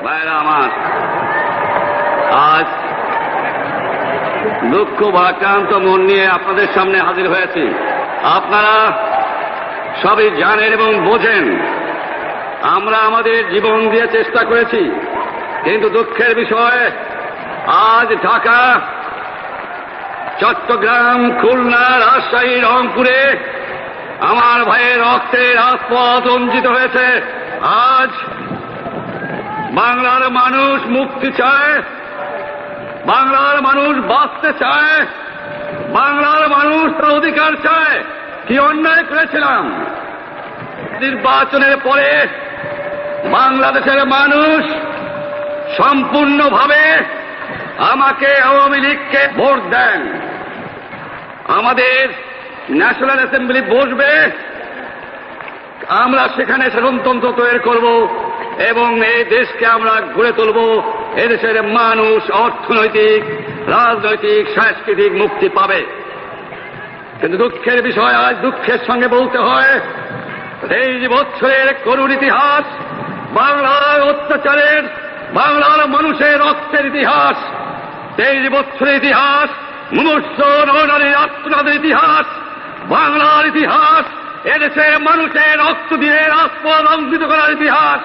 ভাইরা আমার, আজ দুঃখ ভারাক্রান্ত মন নিয়ে আপনাদের সামনে হাজির হয়েছি। আপনারা সবই জানেন এবং বোঝেন আমরা আমাদের জীবন দিয়ে চেষ্টা করেছি, কিন্তু দুঃখের বিষয় আজ ঢাকা, চট্টগ্রাম, খুলনা, রাজশাহী, রংপুরে আমার ভাইয়ের রক্তে রাজপথ রঞ্জিত হয়েছে। আজ বাংলার মানুষ মুক্তি চায়, বাংলার মানুষ বাঁচতে চায়, বাংলার মানুষ তার অধিকার চায়। কি অন্যায় করেছিলাম? নির্বাচনের পরে বাংলাদেশের মানুষ সম্পূর্ণভাবে আমাকে আওয়ামী লীগকে ভোট দেন। আমাদের ন্যাশনাল অ্যাসেম্বলি বসবে, আমরা সেখানে শাসনতন্ত্র তৈরি করব এবং এই দেশকে আমরা গড়ে তুলব। এদেশের মানুষ অর্থনৈতিক, রাজনৈতিক, সাংস্কৃতিক মুক্তি পাবে। কিন্তু দুঃখের বিষয়, আজ দুঃখের সঙ্গে বলতে হয় 23 বছরের করুণ ইতিহাস, বাংলার অত্যাচারের, বাংলার মানুষের রক্তের ইতিহাস, 23 বছরের ইতিহাস, মুমূর্ষ নরনারীর আত্মনাদের ইতিহাস, বাংলার ইতিহাস, এদেশের মানুষের রক্ত দিয়ে রাজপথ রঞ্জিত করার ইতিহাস।